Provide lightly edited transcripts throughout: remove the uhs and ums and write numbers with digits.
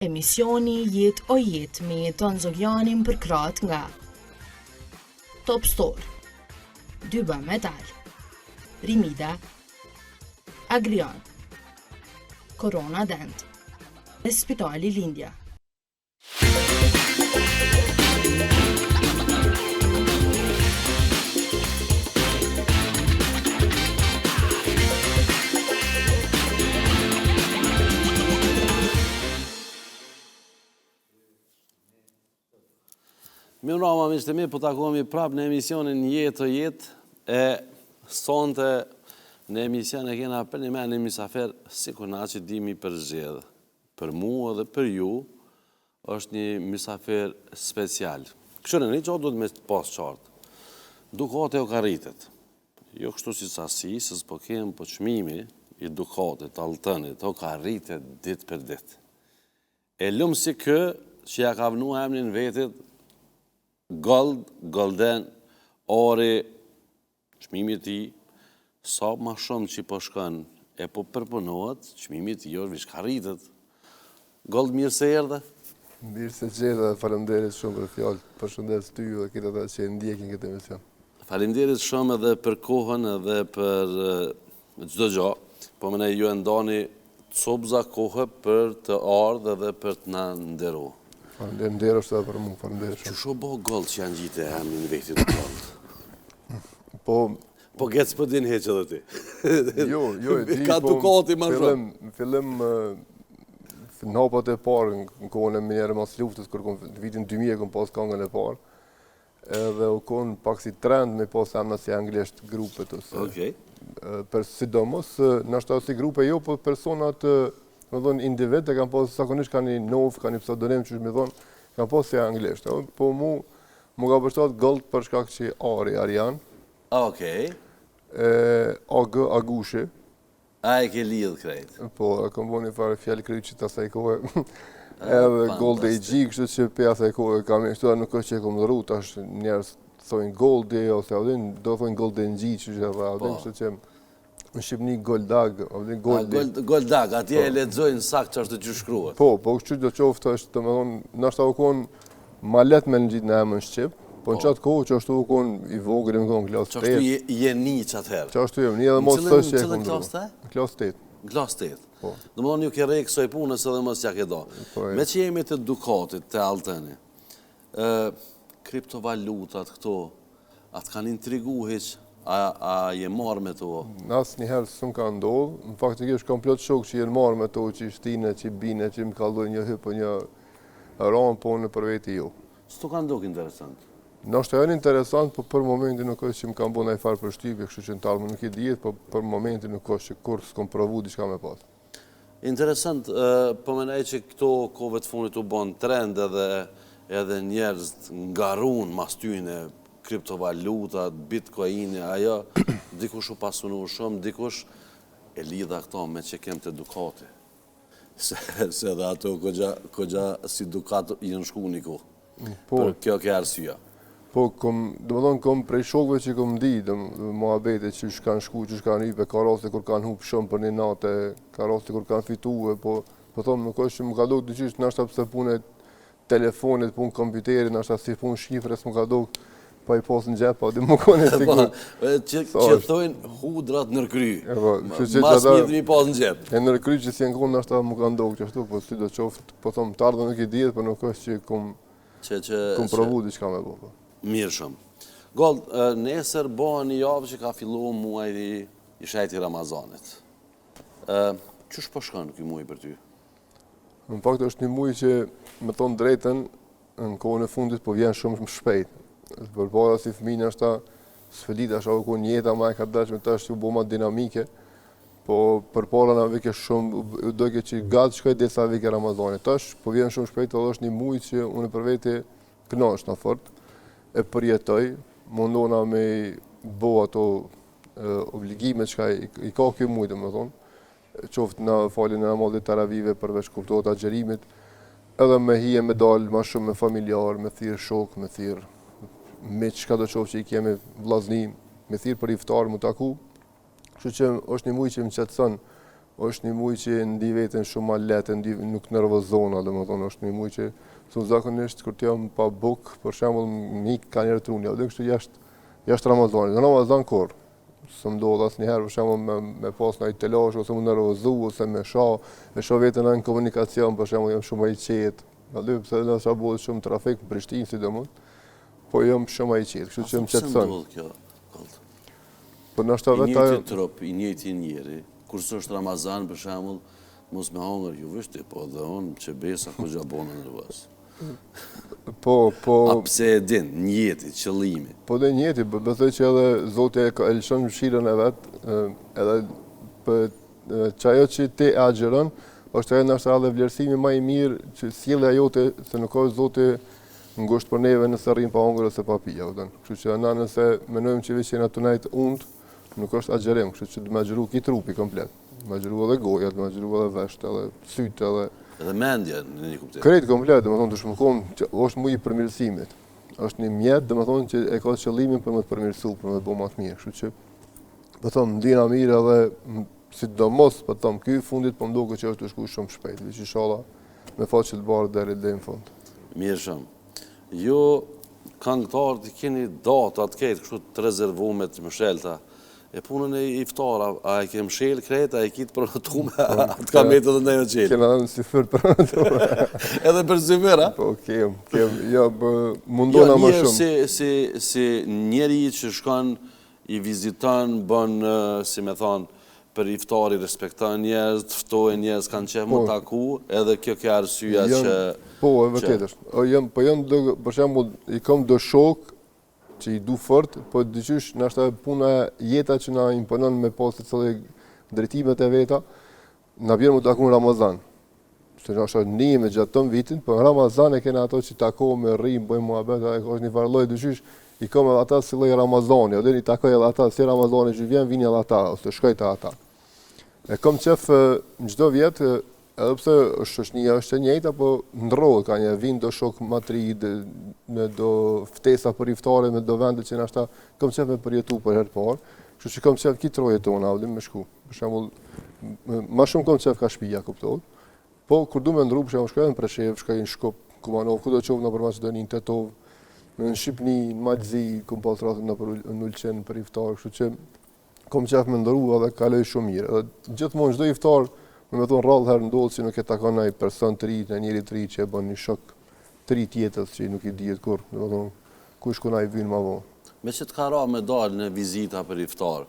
Emisioni Jet o Jet me Jeton Zogjanin për krahët nga Top Store, Dyba Metal, Rimida, Agrion, Corona Dent e Spitali Lindja. Mirë rama, miqtë mi, po takohemi prapë në emisionin Jetë o Jetë, e sonte në emision e kena për një me një misafer, si kur na që dimi për zxedhe. Për mua dhe për ju, është një misafer special. Këshërë një që duhet me pas qartë. Dukate o ka rritet. Jo kështu si sasi, se s'po kemë po qmimi i Dukatit, Altënit, o ka rritet dit për dit. E lumë si kë që ja ka vënu emnin vetit Gold, Golden, ori, qmimi ti, sa ma shumë që po shkën, e po përpunohet, qmimi ti jo, vish ka rritet. Gold, mirë se erdhe? Mirë se gjitha, falemderit shumë për fjallë, përshëndes ty dhe këtë ata që ndjekin këtë emision. Falemderit shumë edhe për kohën edhe për gjdo gjo, po mëne ju e ndoni copza kohë për të ardhë edhe për të na nderu. Falemderit është edhe për mu, falemderit shumë. Që sho bo Gold që janë gjitë e emnin vetit të Gold? Po gecë për din heqë edhe ti. Jo, e di, ka Dukati ma shumë. Fillim në hapat e parë, në kohën e minjerë mas luftës, kërë në vitin 2000 këm pas kangën e parë, edhe u konë pak si trend me pas emna si anglisht grupet. Për sidomos, nështë si grupe jo, për personat, me thonë, individ, e kam pas, sakonisht ka një nov, ka një pseudonim që me thonë, kam pas si anglisht. Po mu ka përshtat Gold për shkak që Ari, Arian. Agushi. A e ke lidhë krejt? Po, e kom bo një farë fjallë kryqit asaj kohë. Edhe Gold e i gjikë, kështë që pe asaj kohë kam e shtuar, nuk është që e kom dhëru, tash njerës thojnë Goldi, ose adin, do thojnë Gold e në gjikë, që edhe adin, kështë që në Shqipni Goldag, adin Goldi. Goldag, atje e ledzojnë sakë që është të që shkruat. Po kështë që do qoftë është, të me thonë, nështë ta u konë ma let me në gjitë në emën Shqip, po në qatë kohë që është u konë i vogër, më konë klasë 8. Që është je një qatë herë? Që është je një edhe mos së që e konë klasë të? Klasë 8. Klasë 8. Dhe më thonë ju ke rejë kësoj punës edhe mësë që ke do. Me që jemi të Dukatit, të Altëni, kriptovalutat këto, atë kanë intrigu heq, a je marrë me to? Asë njëherë së më ka ndodhë, në faktikisht kam plot shokë që jenë marrë me to, që i shtine, që i bine, që i më kaldoj një hypë, një ranë, po në për veti jo. Së të ka ndokë interesant? Në është e janë interesant, po për momentin nuk është që më kam bo nëjë farë për shtypje, kështu që në talë më nuk i djetë, po për momentin nuk është që kur s'kom provu diçka me pasë. Interesant, po menaj që këto kove të funit u bon trend edhe njerëz ngarun mas tyne, kriptovalutat, bitcoini, ajo, dikush u pasunu shumë, dikush e lidha këto me që kem të Dukati. Se dhe ato kogja si Dukat i në shku një ku. Për kjo ke arsua. Po, dhe më thonë, kom prej shokve që kom di, dhe muhabete që shkanë shku, që shkanë hype, ka raste kur kanë hupë shumë për një natë, ka raste kur kanë fituve, po thomë, nuk është që më ka do këtë dyqysh, nështë apëse punë telefonit, punë kompjuterit, nështë si punë shifres, më ka do pa i posë në gjepë, pa di më kone sigur. Që thojnë hudrat nërkry, mas mjëtë mi posë në gjepë. E nërkry që si në konë nështë më ka ndohë që ashtu, po si do qoftë, po thomë, të ardhë nuk i djetë, po nuk është që kom provu diçka me bo. Mirë shumë. Gold, nesër bëhen një javë që ka fillu muaj i shajti Ramazanit. Qësh po shkën këj muaj për ty? Në fakt është një muaj që, me thonë drejten, në kohën e fundit po vjen shumë shpejt. Për para si fëmijë është ta sfelit, është u konë njeta ma e ka dërshme, ta është u bo ma dinamike, po për para në vike shumë, dojke që gatë shkoj dhe sa vike Ramazanit. Tash po vjen shumë shpejt, edhe është një muaj që unë për vete kënash në fort, e përjetoj, mundona me bo ato obligime që i ka kjo muaj, dhe me thonë, qoftë në falin e namazit taravive përveç kuptohet agjerimit, edhe me hije me dalë ma shumë me familjar, me thirë shok, me thirë me qka do qoftë që i kemi vlazni, me thirë për iftar, më taku, që është një muaj që më qëtësën është një muj që ndi veten shumë ma letë, nuk nervozona, domethënë është një muj që zakonisht kur t'jam pa buk, për shembull mik ka njerë truni, dhe kështu jashtë Ramazanit. Në Ramazan kur së ndodh asnjëherë për shembull me pas ndonjë telash ose më nervozu ose me shoh veten në komunikacion, për shembull jam shumë i qetë. Aty pse do të bëhet shumë trafik në Prishtinë sidomos, po jam shumë i qetë, kështu që më qetëson. Po na shta vetë I njëjti trup, i njëjti njeri. Kurse është Ramazan, për shembull, mos me hongër ju vështi, po dhe unë që besa ku gjabona nervoz. Po. A pse e din, njëti, qëllimi. Po dhe njëti, besoj që edhe Zoti e lëshon mëshirën e vet, edhe për çajo që ti e agjeron, është ajo ndoshta edhe vlerësimi më i mirë që sjellja jote, se nuk ka Zoti ngusht për neve nëse rrim pa hongër ose pa pija, kështu që na nëse mendojmë që veç jena tunajt nuk është agjerim, kështu që të më agjëru ki trupi komplet. Më agjëru edhe goja, më agjëru edhe vesht, edhe syt, edhe mendja në një kuptim. Krejt komplet, domethënë të shmëkon, është më i përmirësimit. Është një mjet, domethënë që e ka qëllimin për më të përmirësu, për më të bëu më të mirë. Kështu që, po them, ndjena mirë edhe sidomos, po them, ky fundit po më duket që është të shkuar shumë shpejt, veç inshallah me faqe të bardhë deri në fund. Mirë shumë. Ju këngëtarët keni datat këtë kështu të rezervuar të mëshelta. E punën e iftara, a e ke mshel krejt, a e kitë përnotume, atë ka metë edhe ndajnë qelë. Kena dhe në si fër përnotume. Edhe për si fër, a? Po, ja, mundona më shumë. Si njeri që shkon, i viziton, bën, si me thonë, për iftari respekton njerëz, të ftojnë njerëz, kanë qef më taku, edhe kjo ke arsyeja që... Po, e vërtet është. Po jam, për shembull, i kam do shok, që i du fort, po dyqysh nështë puna jeta që na imponon me pas të cilë drejtimet e veta, na bjerë mu taku në Ramazan. Se nështë një me gjatë tëm vitin, po në Ramazan e kena ato që tako me rrim, bëjmë muhabet, është një farloj dyqysh, i kam edhe ata si loj Ramazani, edhe i takoj edhe ata si Ramazani që vjen, vini edhe ata, ose shkojta ata. E kam qef në gjdo vjetë, edhe pse është e njëjta, po ndrohet ka një vind do shok matri, me do ftesa për iftare, me do vende që nashta kam qef me përjetu për herë parë, kështu që kam qef ki troje tona, avdim me shku. Për shembull, ma shumë kam qef ka shpija, kuptohet. Po, kur du me ndru, për shembull, shkoj në Preshev, shkoj në Shkup, Kumanov, ku do qovë në për Macedonin, Tetov, në Shqipni, në Malzi, kom pas ratën në Ulqen për iftar, kështu që kam qef me ndru edhe kaloj shumë mirë. Edhe gjithmonë çdo iftar me thonë rrallë herë ndodhë që nuk e takon një person të ri, njëri të ri që e bën një shok të ri tjetës që nuk i dihet kur, me thonë, kush ku na i vynë ma vonë. Me që të ka ra me dalë në vizita për iftar,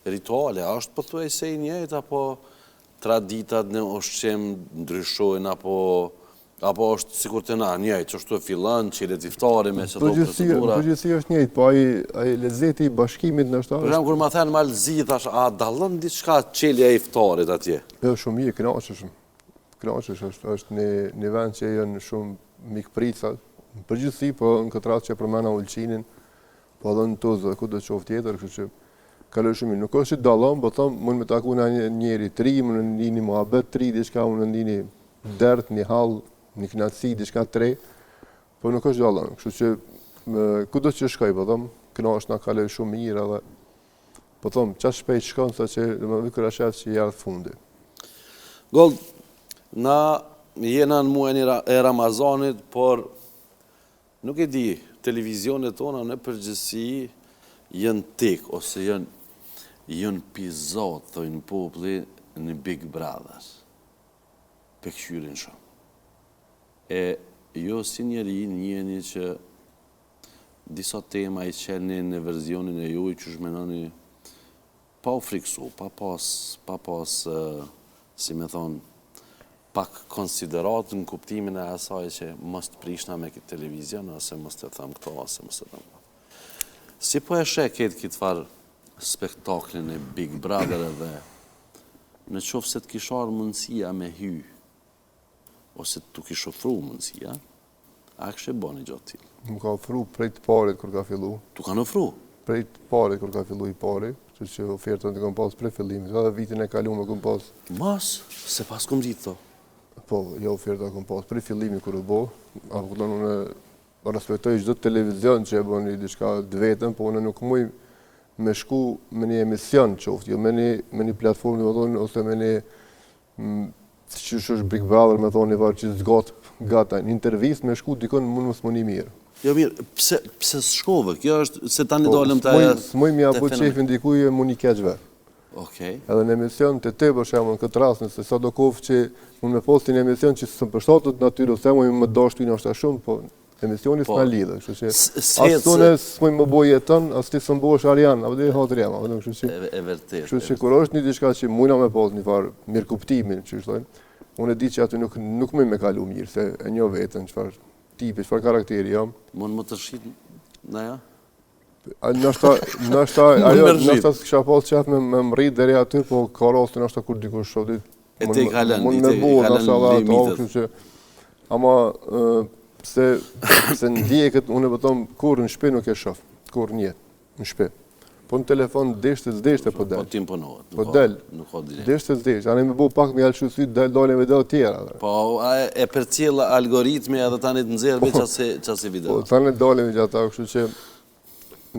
rituale, është pothuajse i njëjtë, apo traditat në ushqim ndryshojnë, apo është sikur të na njëjtë, që është të fillon, qilet iftari me çdo procedura. Përgjithësi është njëjtë, po ai lezzeti i bashkimit në shtarë. Për shembull kur ma thënë malzi, thash, a dallon diçka çelja e iftarit atje? Jo, shumë mirë, kënaqeshëm. Kënaqesh është një vend që janë shumë mikprica. Në përgjithësi, po në këtë rast që përmena Ulqinin, po edhe në Tuzë, ku do të qoftë tjetër, kështu që kaloj shumë mirë. Nuk është që dallon, po them, mund me taku në njëri tri, mund në ndini muhabet tri, diçka mund në ndini dert, një hall, një knatësi, diçka tre, po nuk është dallon. Kështu që ku do që shkoj, po them, kënaqesh na kaloj shumë mirë edhe po them, çfarë shpejt shkon sa që domethënë kur ashtu që jardh fundi. Gold, na jena në muajin e Ramazanit, por nuk e di, televizionet tona në përgjithësi janë tek ose janë pizot, thojnë populli në Big Brother. Pekqyrin shumë. E jo si njeri njeni që disa tema i qenë në verzionin e juj që shmenoni pa u friksu, pa pas, si me thonë, pak konsiderat në kuptimin e asaj që mos të prishna me këtë televizion, ose mos të thëmë këto, ose mos të thëmë këto. Si po e sheket këtë farë spektaklin e Big Brother edhe në qofë se të kishar mundësia me hy, ose të kisho ofru mundësia, a kështë e bo një gjatë tjilë? Më ka ofru prej të parit kër ka fillu. Tu kanë ofru? Prej të parit kër ka fillu i pari, që ofertën të kom pas prej fillimit, edhe vitin e kalu me kom pas. Mas, se pas kom ditë to? Po, jo oferta kom pas prej fillimit kër u bo, a këllon unë respektoj çdo televizion që e bo një diçka dë vetën, po unë nuk muj me shku me një emision qoftë, jo me një platformë, ose me një që është Big Brother me thonë një varë që gata, një intervist me shku dikon mund mësë më një mirë. Jo mirë, pse s'shkove? Kjo është se tani dolëm të aja... S'moj mi apo qefin dikuj e mu një keqve. Okej. Edhe në emision të te për shemë në këtë rast, nëse sa do kofë që mund me posti një emision që së më përshtatët natyrë, se moj më dashtu i nështë shumë, po emisioni s'na lidhe. Asë tune s'moj më boj jetën, asë ti së më bosh Arian, apo dhe hatër jam. E vërtet. Kështu që kur është një diçka që mujna me pas një farë mirë kuptimin, që shtojnë, unë e di që aty nuk më me kalu mirë, se e një vetën, qëfar tipi, qëfar karakteri jam. Mund më të shqit në ja? Nështë s'kisha pas qef me më rritë dhere atyr, po ka rastë nështë kur dikur shotit. E te i kalen, limitet. Ama se ndje këtë, unë e pëton, kur në shpe nuk e shof, kur njetë, në shpe. Po në telefon deshte po del. Po ti imponohet. Po del, deshte. Anë me bu pak me alë shusit, dole me del tjera. Po e për cilë algoritmi edhe tani të nëzirë me qasi video. Po tani dole me gjata, kështu që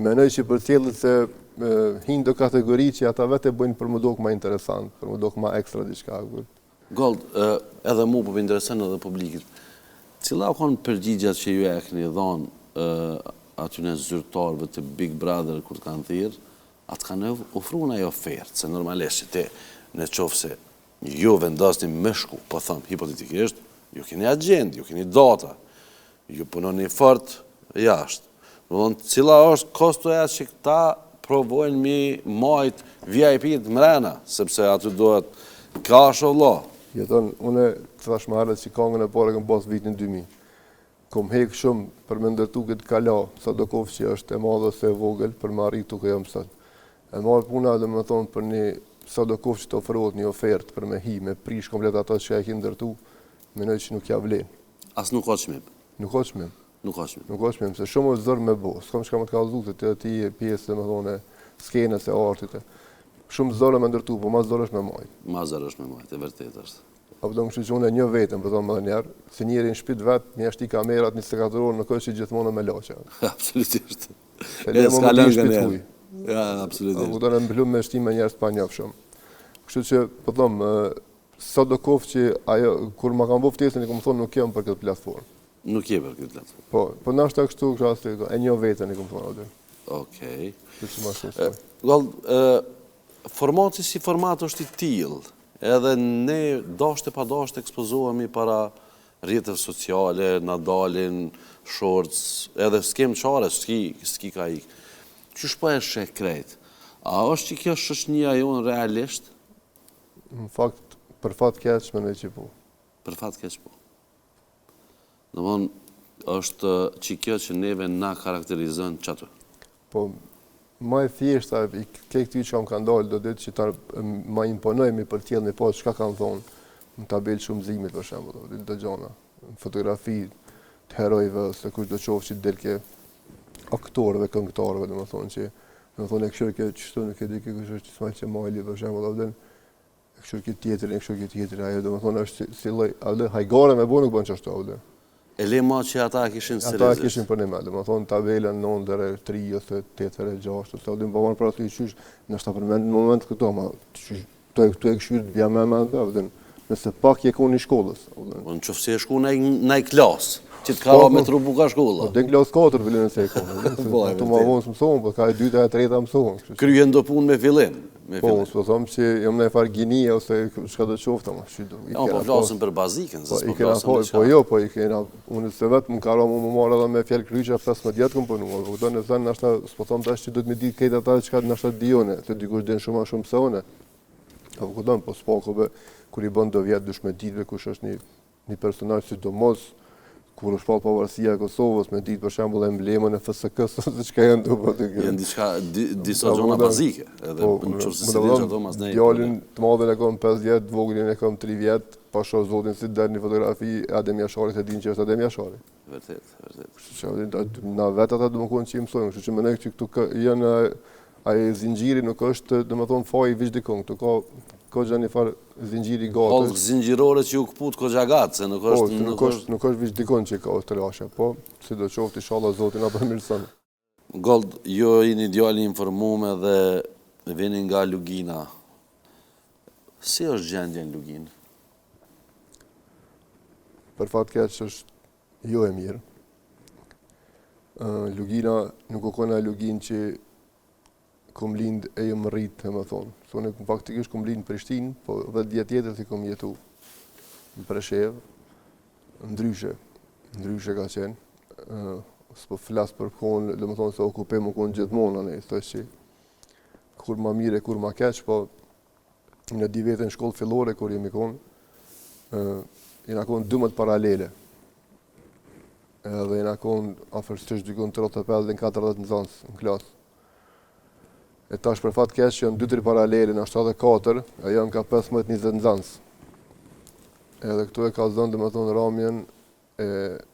menoj që për cilët se hinë do kategori që ata vete bëjnë për më dok ma interesant, për më dok ma ekstra diçka. Gold, edhe mu për interesant edhe publikit. Cila konë përgjigjat që ju e këni dhonë atyne zyrtarëve të Big Brother kur të kanë thirë, atë kanë ofru në ofertë, se normalisht që te në qofë se ju vendosni me shku, po thëmë, hipotetikisht, ju keni agent, ju keni data, ju punoni fort jashtë. Cila është kosto e që këta provojnë mi majt VIP-t mrena, sepse aty dohet ka shovlo. Jeton, une të thashmarët që kongën e pare këm pas vitin 2000. Kom hekë shumë për me ndërtu këtë kala, sa do kofë që është e madhe ose e vogël, për më arritu këtë jam sot. E marë puna dhe me thonë për një, sa do kofë që të ofërot një ofertë për me hi, me prish komplet ato që e ki ndërtu, menoj që nuk ja vlen. As nuk ka qmim? Nuk ka qmim. Nuk ka qmim? Nuk ka qmim, se shumë është zërë me bo. S'kam që ka më të kalzu se ti e pjesë, me thonë, skenës e artit. Shumë zërë me ndërtu, po ma zërë është me majt. Ma zërë është me majt, e vërtet është. Apo do më kështu që unë e një vetëm, për thonë më dhe njerë, se njeri në shpit vetë, një ashti kamerat, 24 orë, nuk është që gjithmonë me loqe. Absolutisht. Se le më më shpit huj. Ja, absolutisht. Apo do në mbëllum me shtim me njerës pa njëfë shumë. Kështu që, për thonë, sa do kofë që ajo, kur ma kam bo ftesën, i kom thonë nuk jem për këtë platformë. Nuk jem për këtë platformë. Po, për nashta kështu, e një vetën i kom thonë aty. Okej. Formati si format është i tillë. Edhe ne dashte pa dashte ekspozohemi para rrjeteve sociale, na dalin shorts, edhe s'kem qare, s'ki ka ik. Qysh po e sheh krejt? A është që kjo shoqënia jonë realisht? Në fakt, për fat keq mendoj që po. Për fat keq po. Domthon është që kjo që neve na karakterizon çato. Po ma e thjeshta, ke këty që kam kanë dalë, do dhe që ta ma imponojmi për tjelë me pas çka kanë thonë në tabelë shumëzimit, për shembull, do gjona, në fotografi të herojve, se kush do qofë që del ke aktorëve, këngëtarëve, dhe më thonë që, dhe më thonë e këshur ke qështu, nuk e di ke kush është Ismail Qemali, për shembull, dhe e këshur ke tjetërin, ajo, dhe më thonë është si loj, dhe hajgare me bo nuk bën qështu, dhe. E le ma që ata kishin seriozisht. Ata kishin për një me, dhe më thonë tabelën 9-3 ose 8-6, ose dhe më përmanë për atë i qysh, nështë ta përmend në moment këto, ma të e këshyrë bja me dhe nëse pak je ku një shkollës. Në qëfësi e shku në i klasë, që të karo me trupu ka shkolla. Dhe në klasë 4 vëllin nëse e konë, të ma vonë së mësohën, po ka e 2 e 3 mësohën. Kryen do punë me fillim. Po, s'po thomë që jam në e farë ginia ose shka do qofta, ma shy do. Ja, po flasën për bazikën, se s'po flasën me qka. Po jo, po i kena, unë se vetë më karo më marrë edhe me fjallë kryqja 15 jetë këmë përnu, po do në thënë nashta, s'po thomë tash që do të me ditë kejtë ata qka nashta dione, se dikush den shumë a shumë pësone. Po këtonë, po s'pakove, kur i bën do vjetë dush me ditëve, kush është një personaj që do mos, kur është falë pavarësia e Kosovës, me ditë për shembull emblemën e FSK-s, ose çka janë do po të gjë. Janë disa gjona bazike, edhe në qoftë se si diçka do mas ne. Djalin të madhen e kam 5 vjet, voglin e kam 3 vjet, pa shoh zotin si dal një fotografi Adem Jasharit, e din që është Adem Jashari. Vërtet, vërtet. Kështu që na vetë ata domethënë që mësojmë, kështu që mendoj që këtu janë ai zinxhiri nuk është domethënë faji veç dikon, këtu ka gjë një farë zinxhiri gatë. Po zinxhirore që u kput Koxha Gat, se nuk është veç dikon që ka të lashe, po sidoqoftë inshallah Zoti na përmirëson. Gold, jo jeni djalë informuar dhe vini nga Lugina. Si është gjendja në Luginë? për fat keq është jo e mirë. Lugina nuk o kona lugin që kom lind e jem rrit, më thonë. Sone faktikisht kom lind në Prishtinë, po 10 vjet tjetër si kom jetu në Preshevë, ndryshe ka qenë. S'po flas për kohën, dhe më thonë se okupem u konë gjithmonë, ne, thësh që kur ma mire, kur ma keq, po në 2 vete në shkollë fillore, kur jemi konë, jena konë 12 paralele. Edhe jena konë afërsisht dykon 35 dhe 40 nxënës në klasë. E tash për fat keq janë 2-3 paralele në 74, e janë ka 15-20 nxënës. Edhe këtu e ka zënë, dhe më thonë, ramjen e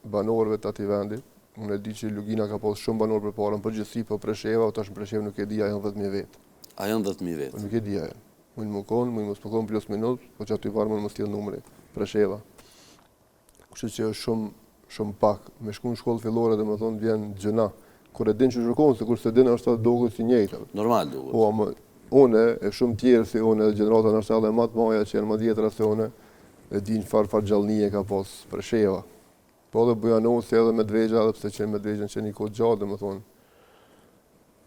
banorëve të atij vendi. Unë e di që Lugina ka pas shumë banorë përpara, në përgjithësi, po Presheva, tash në Preshevë nuk e di, a janë 10.000 vetë. A janë 10.000 vetë? Nuk e di ajo. Mund më konë, mund mos më konë plus minut, po që aty parë mund mos tjetë numri, Presheva. Kështu që është shumë pak. Me shku në shkollë fillore dhe më thonë vjen gjëna. Kur e din që shkollë, se kur se din është dogu si njëjtë. Normal dogu. Po, ama une e shumë tjerë si une, gjenerata nështë edhe matë maja që janë më djetra se une, e din far gjallënie ka pas Presheva. Po dhe Bujanosi edhe Medvegja, edhe pse që Medvegja që një kohë gjatë, dhe më thonë,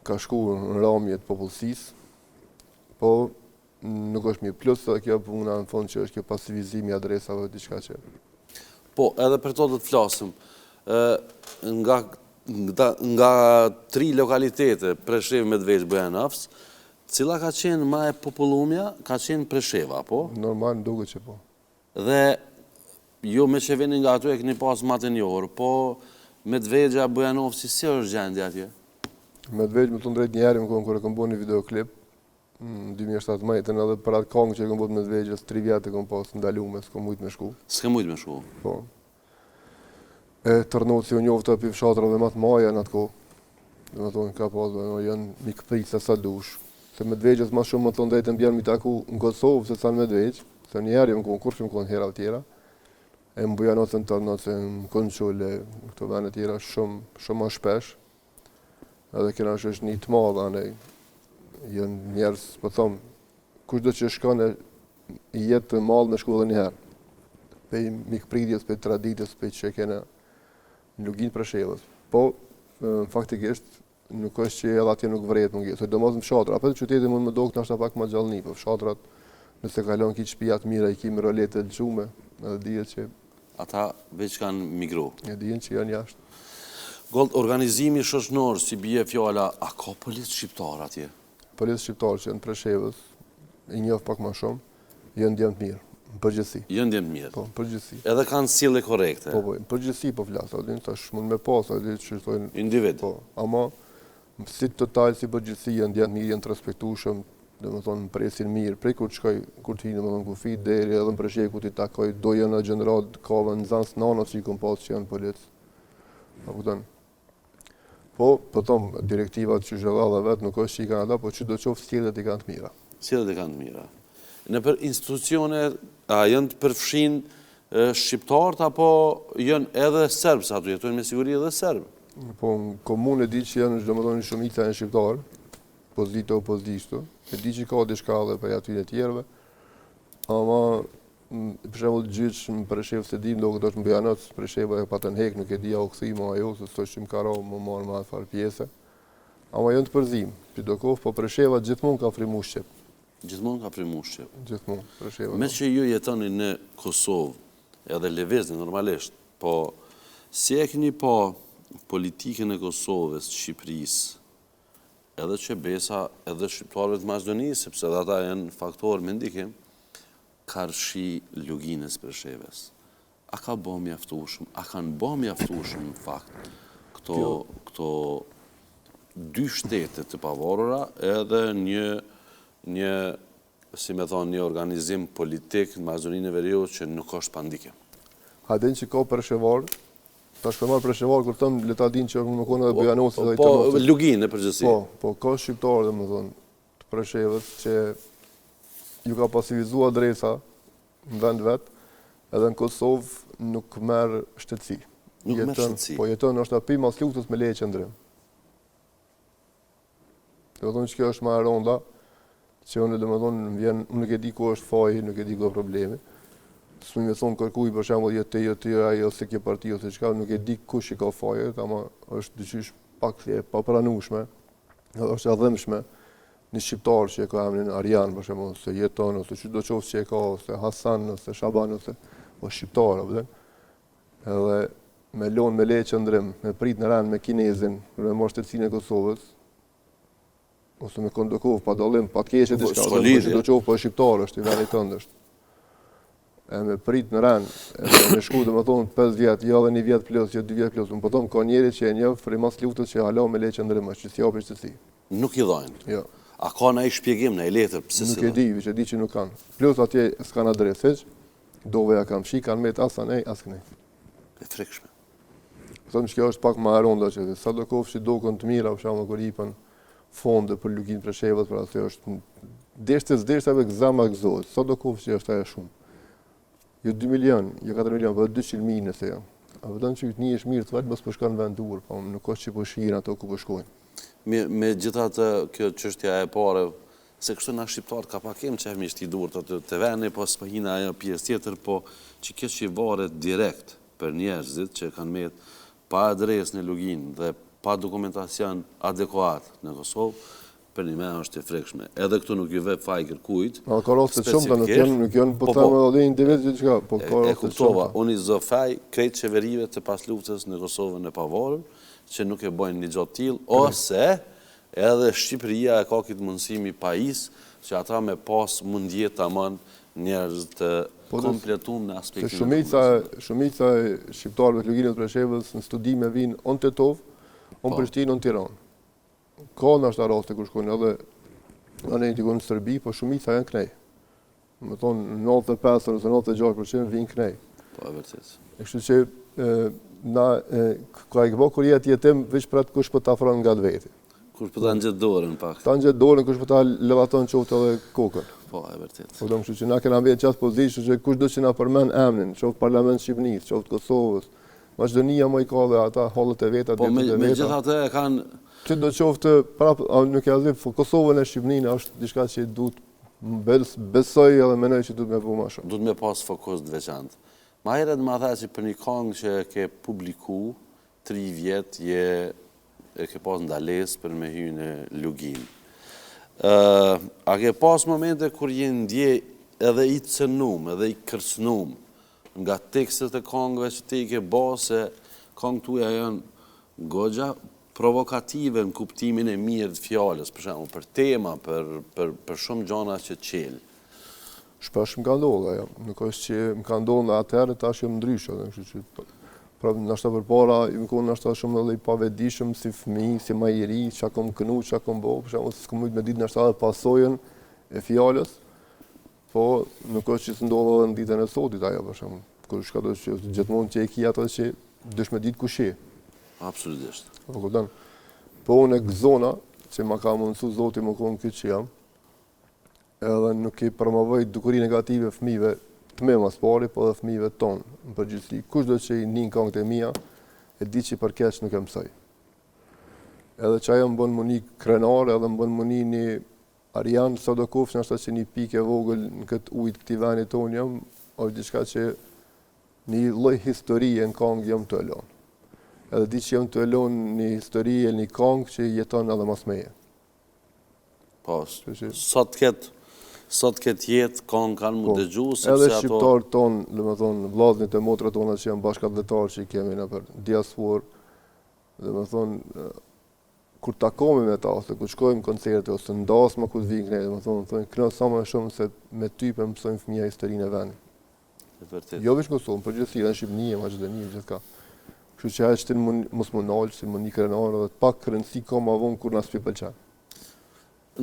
ka shku në ramje të popullsisë, po nuk është mirë. Plus edhe kjo puna në fund që është kjo pasivizimi adresave dhe diçka që. Po, edhe për to do të flasim. Nga 3 lokalitete, Preshevë, Medvegj, Bujanovc, cila ka qenë ma e popullumja, ka qenë Presheva, po? Normal, në duke që po. Dhe jo me që veni nga aty e këni pas matë njohër, po Medvegja, Bujanovci, si është gjendja atje? Medvegj, më të drejt njerë, më konë kërë kom bo një videoklip, në 2017, edhe për atë kongë që e kom bo të Medvegjës, 3 vjetë e kom pas ndalume, s'kom mujtë me shku. S'ke mujtë me shku? Po. E tërnoci o njoftë për fshatrave matë maja në atë kohë. Dhe më thonë, ka pas, janë mi këprit se sa dush. Se Medvegjës ma shumë më të drejt e mbjerë mi taku në Kosovë, se sa në Medvegjë, se njerë më konë, kur që më konë hera tjera. E më Bujanocën të nëse më Konqulle, këto vene tjera shumë ma shpesh. Edhe kena është një të madha, janë njerës, po thomë, kush do që shkone i jetë të madhë me shku dhe njëherë. Pej mikpritjes, pej traditës, pej që kena në Luginë Preshevës. Po, faktikisht, nuk është që edhe atje nuk vrejet më gjithë. Do mos në fshatra, apet qyteti mund më do këtë nështë pak ma gjallëni, po fshatrat, nëse kalon ki shtëpijat mira, i kimi rolete lëqume, edhe dijet që ata veç kanë migru. e dijen që janë jashtë. Gold, organizimi shoqënor, si bie fjala, a ka polic shqiptar atje? Polic shqiptar që janë Preshevës, i njoh pak ma shumë, janë djemë të mirë, në përgjithësi. Jënë djemë mirë. Po, në përgjithësi. Edhe kanë sjellje korrekte. Po, në përgjithësi po flasë, a din, tash mund me pas, a din që shtojnë. Individ. Po, ama, si total, si përgjithësi, janë djemë të mirë, janë të respektueshëm, dhe më thonë, në presin mirë, prej kur të shkoj, kur të hinë, dhe më thonë, kufit, deri edhe në Preshevë, ku t'i takoj, do janë në gjenerat, kave në zansë nanët që i kom pas që janë policë. A kupton? Po, po tomë, direktivat që zhëlla dhe vetë nuk është që i kanë ata, po që do qoftë sjelljet i kanë të mira. Sjelljet i kanë të mira. Në për institucione, a janë të përfshin shqiptarët, apo janë edhe serbë, sa tu jetojnë me siguri edhe serbë? Po, në komunë e di që janë, do më thonë, shumica janë shqiptarë, pozito o pozishtu, e di që ka diçka dhe për aty e tjerëve, ama, për shembull gjyç në Preshevë se dim, do këtë është në Bujanoc, Presheva e patën hek, nuk e di a u kthi ma ajo, se s'është që më ka ra më marë ma farë pjese, ama janë të përzim, për do kohë, po Presheva gjithmonë ka frimu Shqip. Gjithmonë ka frimu Shqip. Gjithmonë, Presheva. Me që ju jetoni në Kosovë, edhe Levezni normalisht, po si e keni po politikën e Kosovës, Shqipërisë, edhe që besa edhe shqiptarëve të Maqedonisë, sepse edhe ata janë faktorë me ndikim, karshi Luginës Preshevës. A ka bo mjaftueshëm, a kanë bo mjaftueshëm në fakt këto 2 shtete të pavarura edhe një, si me thonë, një organizim politik në Maqedoninë e Veriut që nuk është pandikim. A din që ka Preshevar, ta shpërmar Preshevar, kur thëmë leta din që më konë edhe Bujanosi dhe i Po, Luginë e përgjithësi. Po, ka shqiptarë dhe më thonë, të Preshevës, që ju ka pasivizu adresa në vend vetë, edhe në Kosovë nuk merë shtetësi. Nuk merë shtetësi. Po jeton është api mas luktës me leje qëndrim. Dhe më thonë që kjo është ma e ronda, që unë dhe më thonë vjen, unë nuk e di ku është faji, nuk e di ku është problemi. s'më me thonë kërkuj për shembull jetë ai ose kjo parti ose çka, nuk e di kush i ka fajet, ama është dyqysh pak e papranueshme, është e dhëmshme një shqiptar që e ka emrin Arjan për shembull, ose Jeton ose çdo qoftë që e ka, ose Hasan ose Shaban ose shqiptar, apo edhe me lonë me leje qëndrim, me prit në rand me kinezin, me mbështetësinë e Kosovës, ose me Kondokov, pa dallim, pa të keqe diçka, çdo qoftë po shqiptar është i vendit tënd është. E me prit në rand, me shku domethënë 5 vjet, jo edhe 1 vjet plus, jo 2 vjet plus, po them ka njerëz që e njoh frimas luftës që hala me leje qëndrim, që si japë shtësi. Nuk i dhajnë. Jo. A ka ndaj shpjegim në letër pse nuk e di, veç e di që nuk kanë. Plus atje s'kan adresë, dove ja kam shi, kanë met as anej, as kënej. E frikshme. Thonë që kjo është pak më e rënda që sa do kofshi dokën të mira, për shembull kur jepën fonde për Lugin Preshevët, për atë është deshteve gëzama gëzohet. Sa do kofshi është ajo shumë. Jo 2 milion, jo 4 milion, po 200.000 nëse jo. A vëdon që një është mirë të vetë, mos po shkon në vend dur, po nuk është që po shihin ato ku po shkojnë. Megjithatë kjo çështja e parë, se kështu na shqiptar ka pak kem çemisht i duart aty te vendi, po s'pahina ajo pjesë tjetër, po që kjo që varet direkt për njerëzit që kanë met pa adresë në Lugin dhe pa dokumentacion adekuat në Kosovë, për një me është e frikshme. Edhe këtu nuk ju vep faj kërkujt. Ka raste shumë, nuk janë po tamë edhe individ që çka, po ka raste shumë. Unë i zë faj krejt qeverive të pas luftës në Kosovën e pavarur, që nuk e bojnë një gjatë tillë, ose edhe Shqipëria e ka këtë mundësimi pajis, që ata me pas mundje tamam njerëz të kompletuar në aspektin. Shumica e shqiptarëve të Luginit Preshevës në studime vinë on Tetov, on Prishtinë, on Tiranë. Ka nështë raste kur shkojnë edhe anë në Serbi, po shumica janë kënej. Më thonë 95 ose 96% vinë kënej. Po, e vërtet. Kështu që na ka i këbo kur jetë jetim veç për atë kush për të afron nga të veti. Kush për të nxjerr dorën pak. Ta nxjerr dorën, kush për ta levaton qoftë edhe kokën. Po, e vërtet. Po them që na kena vetë çast pozitë që kush do që na përmend emrin, qoftë Parlament Shqipërisë, qoftë Kosovës, Maqedonia më i ka dhe ata hallet e veta, po megjithatë e kanë që do qoftë prap nuk e azim Kosovën e Shqipërinë është diçka që duhet besoj edhe mendoj që duhet me bëu më shumë. Duhet me pas fokus të veçantë. Ma herët më tha që për një këngë që ke publiku 3 vjet e ke pas ndalesë për me hyrë në Lugin. A ke pas momente kur je ndje edhe i cënum, edhe i kërcënum nga tekstet e këngëve që ti i ke ba, se këngë tuaja janë goxha provokative në kuptimin e mirë të fjalës, për shembull, për tema, për shumë gjëra që çel. Shpesh më ka ndodhur ajo. Nuk është që më ka ndodhur atëherë, tash jam ndryshe, kështu që pra ndoshta përpara më kon ndoshta shumë edhe i pavetëdijshëm si fëmijë, si më i ri, çka kam kënu, çka kam bëu, për shembull, s'kam mujt me ditë ndoshta edhe pasojën e fjalës. Po nuk është që të ndodhë edhe në ditën e sotit ajo, për shembull. Kur shka do që gjithmonë që e ki ato që dësh me ditë kush je. Absolutisht. Po kupton. Po unë e gëzona, që ma ka mundësu Zoti më konë këtë që jam, edhe nuk i promovoj dukuri negative fëmijëve të me mas pari, po dhe fëmijëve tonë, në përgjithësi. Kush do që i njën këngët e mia, e di që i përkeq nuk e mësoj. Edhe që ajo më bënë më një krenar, edhe më bënë më një Arjan, sa do kofsh nështë që një pikë e vogël në këtë ujtë këti venit tonë jam, është diçka që një lloj historie në këngë jam të elon. Edhe di që jam të elon një histori e një këngë që jeton edhe mas meje. Po, sot këtë jetë këngë kanë më dëgju, sepse edhe ato... shqiptarë tonë, dhe thonë, vllazërit e motrat tona që janë bashkëdhetarë që i kemi në për diasporë, dhe me thonë, kur takohemi me ta, ose kur shkojmë koncerte, ose ndasma ku të vinë ne, dhe me thonë, këna sa më shumë se me ty për mësojmë fëmija historinë e vendit. Jo veç Kosovë, për gjithësi, edhe Shqipënia, Maqedoni, gjithka. Kështu që ajo që mos më nalë, si më një krenar, dhe pak rëndësi ka ma vonë kur na s'pi pëlqen.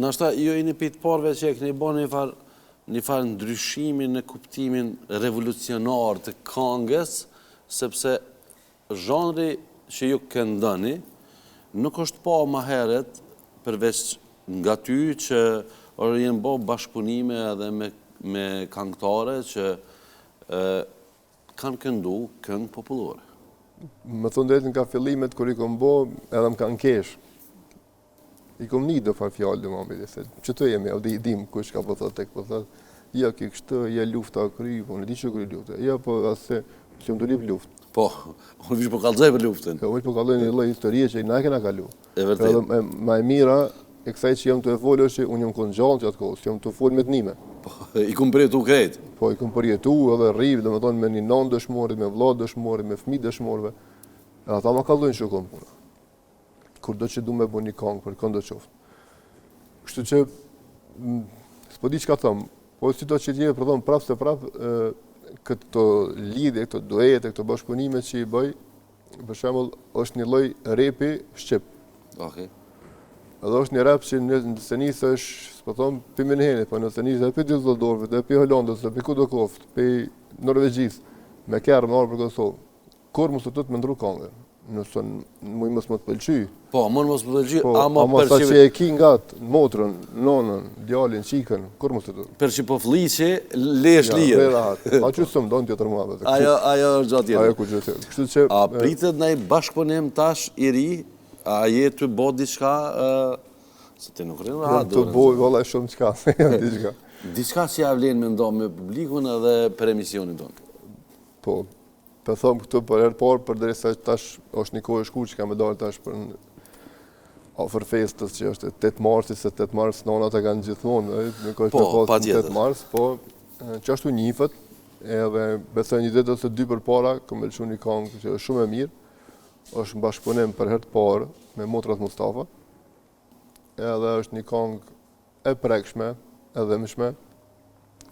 Nashta, jo i një pitë parve që e këni bo një farë ndryshimin në kuptimin revolucionar të këngës, sepse zhanri që ju këndoni, nuk është pa ma heret, përveç nga ty që jenë bo bashkëpunime edhe me këngëtare që kanë këndu këngë popullore. Më thonë drejtën ka fillimet, kër i kom bo, edhe më kanë kesh. I kom një do farë fjallë dhe mami, se që të jemi, edhe i dim kush ka po thot, tek po thot, ja ki kështë, ja lufta kry, po në di që kry lufta. Ja, po asë që më të lip luft. Po, unë vishë po kalëzaj për luftën. Unë po kalëzaj një lloj historie që na e kena kalu. E vërtet. Ma e mira, e kësaj që jam të e folë është që unë jam kënë gjallë që atë kohës, që jam të folë me të nime. Po, i kumë përjetu krejt. Po, i kumë përjetu edhe rriv, dhe me thonë me një non dëshmori, me vlla dëshmori, me fëmijë dëshmorëve. E ata ma kallojnë që kom puna. Kur do që du me bu një kongë për këndo qoftë. Kështu që, s'po di që ka thëmë, po si do që t'je përdojnë prapë se prapë, këto lidhje, këto duete, këto bashkëpunime që i bëj, për shembull, është një lloj repi shqip. Okej. Edhe është një rap që nëse nisësh, s'po them pi Menhenit, po nëse nisësh pi Düsseldorfit, pi Holandës, pi kudo koft, pi Norvegjisë, me kerë më për Kosovë, kur mos të më ndru kongë. Nëse më mos më të pëlqy. Po, më mos më pëlqy, ama sa që e ki nga motrën, nonën, djalin, qikën, kur mos të. Per që po fliqe, lesh lirë. A që së më donë tjetër mua. Ajo është gjatë tjetër. Ajo ku gjithë tjetër. A pritet në i bashkëpunim tash i ri, a je të bo diçka, se te nuk rrinë rahat. Të boj, valla shumë qka, diçka. Diçka që ja vlenë me ndonë me publikun edhe për emisionin tonë. Po, për thëmë këtu për herë parë, për derisa tash është një kohë e shkurtë që ka me dalë tash për ofër festës që është 8 marsi, se 8 mars nonat e kanë gjithmonë, nuk është të pasë 8 mars, po që ashtu njifët, edhe besoj një ditë ose 2 për para, këmë lëshu një kongë që është shumë e mirë, është në bashkëpunim për herë të parë me Motrat Mustafa, edhe është një kongë e prekshme, edhe mëshme,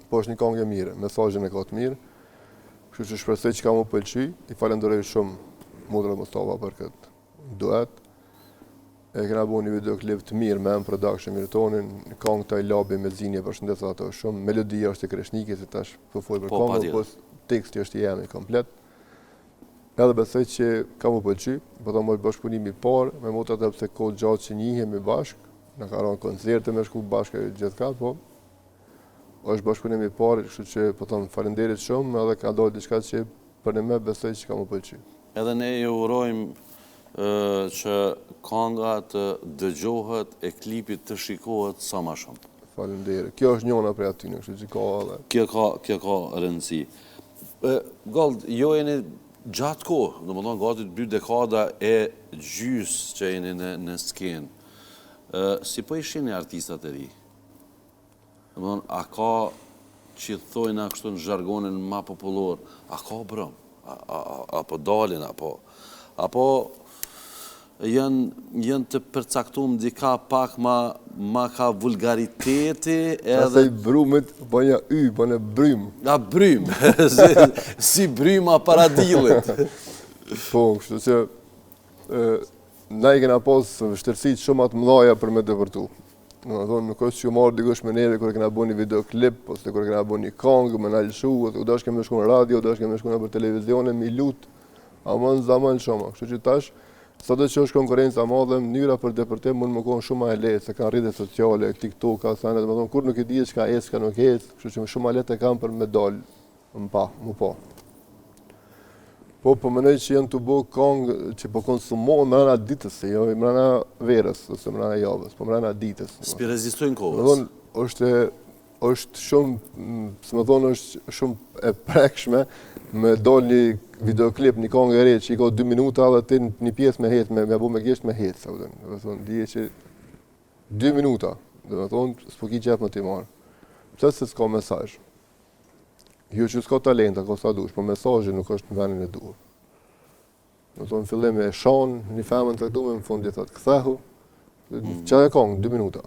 po është një kongë e mire, mesazhin e ka të mirë. Kështu që shpresoj që ka mu pëlqy, i falenderoj shumë Motrat Mustafa për këtë duet. E kena bu një videoklip të mirë me M-Production Mirtonin, një kongë taj labi me zinje përshëndes ato shumë, melodia është e Kreshnikit, si tash për folë për kongë, po teksti është i jemi komplet. Edhe besoj që ka mu pëlqy, po ta moj bashkëpunimi parë, me Motrat e pse kohë gjatë që njihemi bashkë, në ka ranë koncerte me shku bashkë gjithka, po është bashkëpunimi parë, kështu që po them falenderit shumë, edhe ka dalë diçka që për ne besoj që ka mu pëlqy. Edhe ne ju urojmë që konga të dëgjohet e klipit të shikohet sa ma shumë. Falenderit. Kjo është njëna prej aty, kështu që ka edhe. Kjo ka rëndësi. Gold, jo jeni gjatë kohë, do më thonë gati 2 dekada e gjys që jeni në skenë. Si po ishin e artistat e ri? A ka që thojnë a kështu në zhargonin ma popullor, a ka brëm, apo dalin, apo janë të përcaktum dika pak ma ka vulgariteti edhe... Asaj brumit, bënja bënë brym. A brym, si bryma paradilit. Po, kështu që na i kena pas vështërësit shumë atë mëdhaja për me dëpërtu. Nuk është që marrë dikush me neve kërë kena bo një videoklip, ose kërë kena bo një kongë, me në lëshu, ose u dash keme shku në radio, u dash keme shku në për televizione, mi lutë, amon zaman shumë. Kështu që tash, sa të që është konkurenca madhe, mënyra për depërtim mund më konë shumë ma e letë, se kanë rrite sociale, TikTok, asanet, më thonë, kur nuk i di që ka esë, ka nuk esë, kështu që shumë ma letë e kam për me dalë, më pa. Po, po mënej që janë të bo kongë që po konsumohen më rana ditës, jo më rana verës, ose më rana javës, po më rana ditës. S'pi rezistojnë kohës? Më thonë, është shumë, së më thonë, është shumë e prekshme me dollë një videoklip, një kongë e re që i ka 2 minuta dhe ti një pjesë me hetë, me bu me gjesht me hetë, sa vëdhen. Dhe thonë, dije që 2 minuta, dhe me thonë, s'po ki qep më t'i marë. Pse se s'ka mesazh. Jo që s'ka talenta, ka sa dush, po mesazhi nuk është në venin e duhur. Në thonë, fillim e shanë, një femën të këtume, në fundi thotë, këthehu, që e kongë, 2 minuta.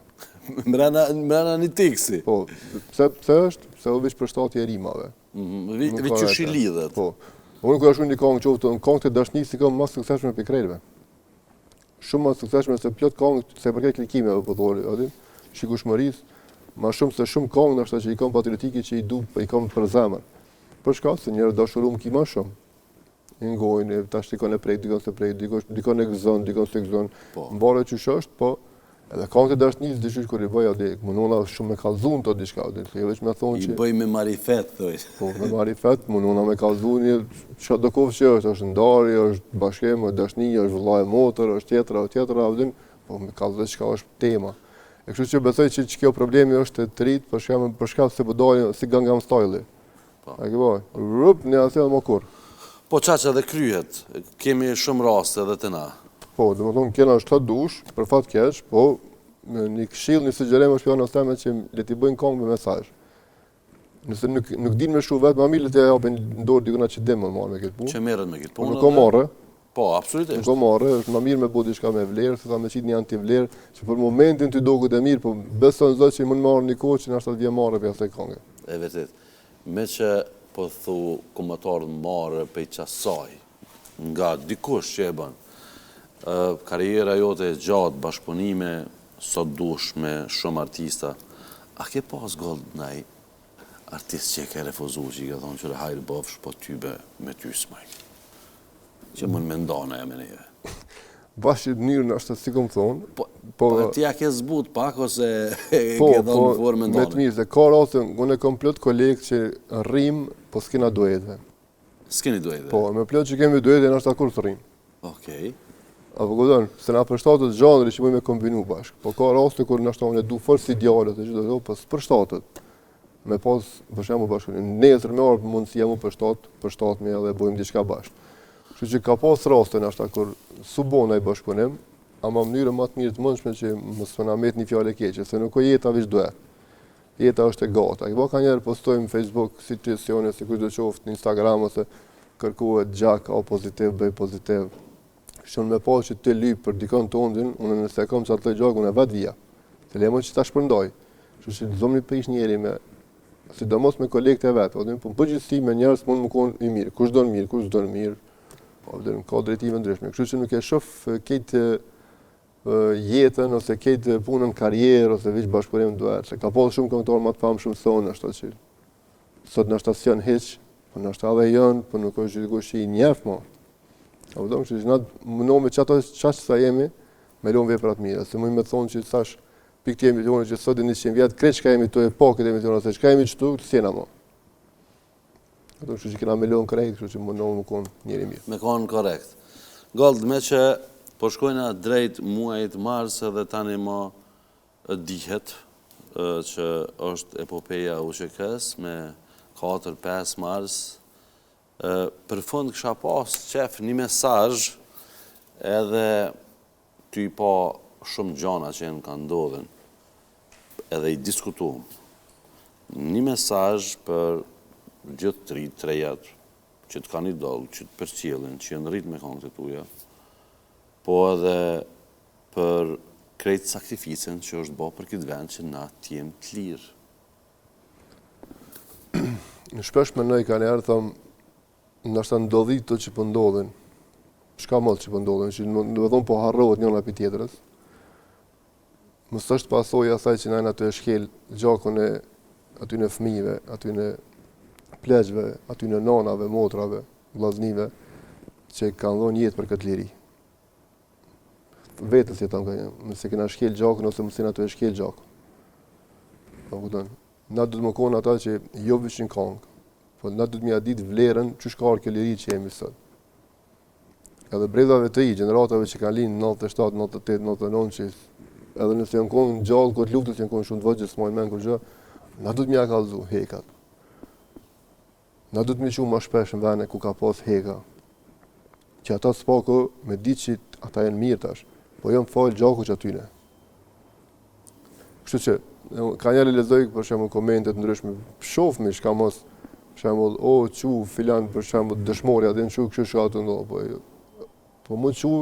Mrena një teksti. Po, pse është? Pse u vishë për shtatje e rimave. Vishë që shi lidhet. Po, unë kërë shumë një kongë qoftë, në kongë të dashnisë si kam mas sukseshme për krejtve. Shumë mas sukseshme se plot kongë, se përket klikimeve, po thori, shikushmërisë, ma shumë se shumë kongë nështë që i kam patriotiki që i kam për zemër. Për shka se njerë dashurum ki ma shumë. I ngojnë, tash dikon e prejt, dikon se prejt, dikon e gëzon, dikon se gëzon. Mbare që është, po, edhe kongë të dashnisë dyshysh kër i bëja, mënona shumë me kalzun të diçka, i bëj me marifet, thoj. Po, me marifet, mënona me kalzun, që do kofë që është ndari, është bashkem, është dashni, është vëllaj motër, është tjetra, po me kalzun që ka është tema. E kështu që besoj që kjo problemi është të rritë për shkak se po dalin si Gangnam Style. A ke po? Rup, ne asë edhe më kur. Po qaqë edhe kryet, kemi shumë raste edhe të na. Po, dhe më thonë, kena është të dush, për fat keq, po një këshill, një sugjerim është pjona steme që le t'i bëjnë kongë me mesazh. Nëse nuk din me shu vetë, ma mirë le t'i japin dorë dikuna që dimë marrë me këtë punë. Që merret me këtë punë. Nuk o marrë. Po, absolutisht. Nuk o marrë, është ma mirë me bo diçka me vlerë, se ta me qitë një anti-vlerë, që për momentin t'y doket e mirë, po beson zot që i mund marrë një kohë që në ashtë të vje marrë për asaj kongë. E vërtet. Me që po thu komentarët marrë pe qasaj, nga dikush që e bën, karriera jote e gjatë, bashkëpunime, sot dush me shumë artista, a ke pas gold ndaj artist që e ke refuzu, që i ka thonë qëre hajrë bofsh, po tybe me ty smaj, që mund me ndona e me neve. Bashkë njërë në ashtë si kom thonë. Po ti a ke zbut pak, ose ke thonë forë me ndona? Me të mirë, se ka raste, unë e kom plot kolegë që rrim, po s'kena duetve. S'keni duetve? Po, me plot që kemi duetve, në ashtë akur të rrim. Okej. Apo këdon, se na përshtatët zhanri që me kombinu bashkë. Po ka raste kur në ashtë unë e du forë si idealet, e gjithë po s'përshtatët. Me pas, për shembull bashkë, nesër me orë mundësia mu përshtat me edhe bojmë diçka bashkë. Kështu që ka pas raste në ashtë kur subona i bashkëpunim, ama mënyrë më të mirë të mundshme që mos më na met një fjalë keqe, se nuk o jeta veç duhet. Jeta është e gata. Ka ka njerë postojmë në Facebook situacione, se kush do qoftë në Instagram, ose kërkohet gjak, o pozitiv, bëj pozitiv. Shumë me pas që të lyp për dikon të ondin, unë nëse kam që atë gjak, unë e vet vija. Se lemon që ta shpërndoj. Kështu që zomni prish njeri me, sidomos me kolegët e vet, po përgjithësi me njerëz mund më konë i mirë. Kush do në mirë, kush do në mirë. Ka drejtive ndryshme. Kështu që nuk e shoh këtë jetën ose këtë punën karrierë ose veç bashkëpunim duhet. Se ka pas shumë këngëtarë më të famshëm sonë ashtu që sot në shtacion hiç, po në shtatë edhe janë, po nuk është gjithkush që i njeh më. A vëdom që na mundohem me çato çast sa jemi me lënë vepra të mira. Se më më thonë që thash pikë jemi tonë që sot në 100 vjet kreç ka jemi to epokë jemi tonë se çka jemi këtu të sjena më. Ato që kena me lënë korrekt, kështu që mundohem të kon njëri mirë. Me kon korrekt. Gold me që po shkojna drejt muajit mars edhe tani më dihet që është epopeja UÇK-s me 4-5 mars. Për fund kësha pas qef një mesazh edhe ty pa shumë gjana që jenë ka ndodhen edhe i diskutuam. Një mesazh për gjithë trejat që të kanë idol, që të përcjellin, që jenë rritë me këngët e tuja, po edhe për krejt sakrificën që është bo për këtë vend që na t'jem të lirë. Në shpesh me nëj ka njerë thëmë, nështë ndodhit të që pëndodhin, shka mëllë që pëndodhin, që në vedhon po harrohet njëna për tjetërës, mësë është pasoj asaj që najnë aty e shkel gjakon e aty në fëmijëve, aty në pleqve, aty në nanave, motrave, vllaznive, që kanë dhonë jetë për këtë liri. Vetës jetë ka një, mëse kena shkel gjakon ose mësin aty e shkel gjakon. Na du të më konë ata që jo vëshin kongë, po na du të mja ditë vlerën që shkarë kjo liri që jemi sot. Edhe brezave të i, gjeneratave që kanë linë 97, 98, 99, që edhe nëse janë konë gjallë këtë luftës, janë konë shumë të vëgjës, s'mojnë menë kërgjë, na du të mja kalzu hekat. Na du të mi shumë ma shpesh në vene ku ka pas heka. Që ata s'pako me ditë që ata janë mirë tash, po janë falë gjaku që atyne. Kështu që, ka njëri lezoj për shembull komentet ndryshme, shofmi shka mos, për shembull, çu filan për shembull dëshmori atë çu kështu shkatu ndo, po mund çu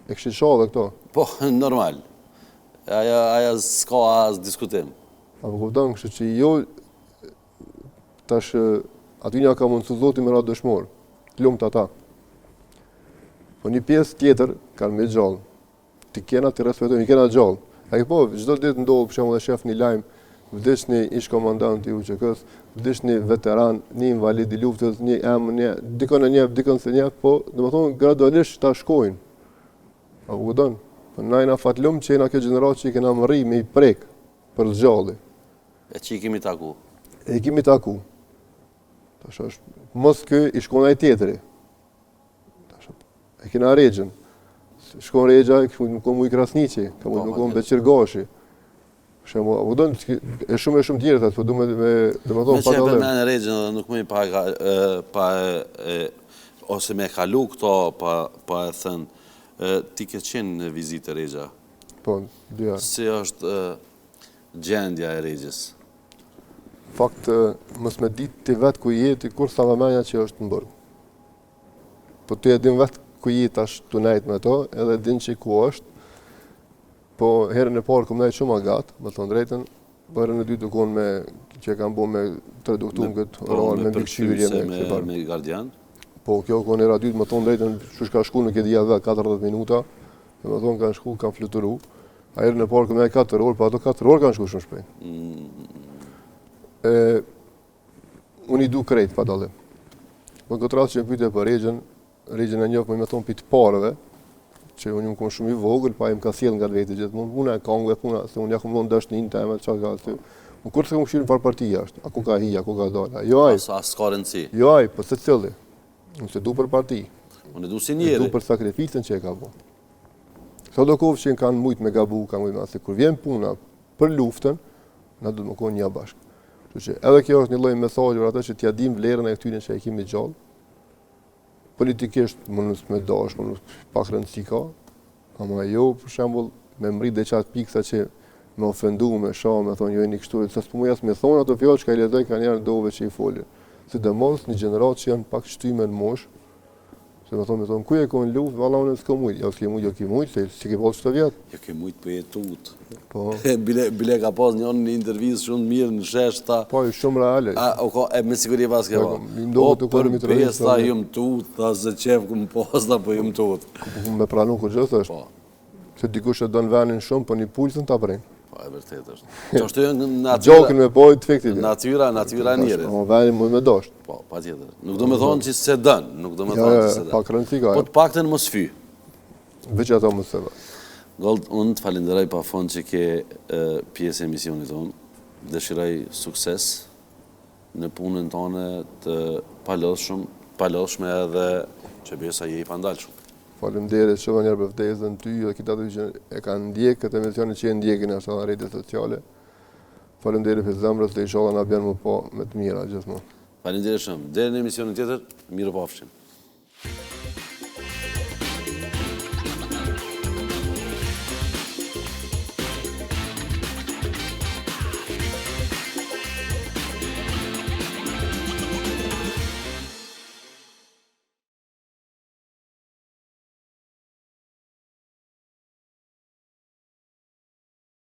e kështu shoh këto. Po, normal. Aja s'ka as diskutim. Apo kupton, kështu që jo tash aty nja ka mundsu Zoti me ra dëshmor, lumt ata. Po një pjesë tjetër kanë me gjallë. Ti kena të respektojnë, kena gjallë. Ai po, çdo ditë ndodh për shembull e shef një lajm, vdes një ish komandant i UÇK-s, vdes një veteran, një invalid i luftës, dikon e njeh, dikon se njeh, po domethënë gradualisht ta shkojnë. Apo kupton? Po na fatlum që na kjo gjeneratë që kena mërri me i prek për zgjalli. E që i kemi taku. E kemi taku. Tash është mos kë i shkon ai tjetri. Tash e kena regjën. Shkon regja, ka mund më konë Krasniqi, ka mund më konë Beqirgashi. Shemë, e shumë tjerë, po du me thonë me që e përmene regjën dhe nuk me ose me kalu këto, pa e thënë, ti ke qenë në vizitë regja. Po, 2 herë. Si është gjendja e regjës? Fakt, mos me ditë ti vetë ku jeti, kur sa më menja që është në bërë. Po ti e din vetë ku jeti ashtë të nejtë me to, edhe din që ku është, po herën e parë këm nejtë shumë agatë, më thonë drejten, herën e dytë të konë me, që e kam bo me traduktum këtë oralë, me mbikëshyrje, me gardian. Po kjo konë era dytë, më thonë drejten, që shka shku në këtë dhja vetë 40 minuta, dhe më thonë kanë shku, kanë fluturu, a herën e parë këm nejtë 4 orë, pa ato 4 orë kanë shku shumë shpejt. Unë i du krejt pa dalim. Po këtë rast që më pyte për regjën e njofë me thonë për të pareve, që unë kom shumë i vogël, pa im ka sjell nga vetë gjithmonë, puna e kongve, puna, se unë ja kom vonë dashnin teme, çfarë ka aty. Unë kur se kom shirë në farë parti jashtë, ako ka hija, ako ka dala. Jo aj. A s'ka rëndësi. Jo aj, po se cili. Unë se du për parti. Unë du si njeri. Du për sakrificën që e ka bo. Sa do kovë që kanë mujtë me gabu, kanë mujtë me asë, kur vjen puna për luftën, na du të më kohë një bashkë. Që edhe kjo është një lloj mesazhi për ata që t'ia dim vlerën e këtyre që e kemi gjallë. Politikisht më nësë me dash, më nësë pak rëndësi ka, ama jo, për shembull, me mrit dhe qatë piksa që me ofendu, me shoh, me thonë jo e një kështu, sa s'po më jasë me thonë ato fjallë që ka i lezoj kanë janë dove që i folin. Sidomos një gjeneratë që janë pak shtyme në moshë, se me thonë, ku e konë luftë, valla unë s'ka mujtë, jo s'ke mujtë, se si ke posë çdo vjet. Jo ke mujtë për jetut. Po. Bile ka pas një intervjistë shumë mirë në sheshta. Po, shumë reale. Me siguri pas ke pa. Për pesta jëmë tut, tha se qef ku më posta, po jëmë tut. Me pranu kur gjithë është. Se dikush e donë venin shumë, po një pulsën ta prejnë. Po, e vërtet është. Që është natyra... Gjokën me pojë të fiktit. Natyra njerit. O, venin mu me dosht. Po, pa tjetër. Nuk do me thonë që se dënë, nuk do me thonë që se dënë. Pak rëndësi ka. Po të pakten mos fy. Veç ato mos se vë. Gold, unë të falenderoj pa fond që ke pjesë e emisionit tonë. Dëshiroj sukses në punën tonë të palodhshme edhe që besa je i pandalshëm. Faleminderit shumë njerë për ftesën ty dhe kita të që e kanë ndjekë këtë emisionin që e ndjekin ashtë në rrjetet sociale. Faleminderit për zemrës dhe inshallah na bjen më po me të mira gjithmonë. Faleminderit shumë. Deri në emisionin tjetër, mirë pafshim.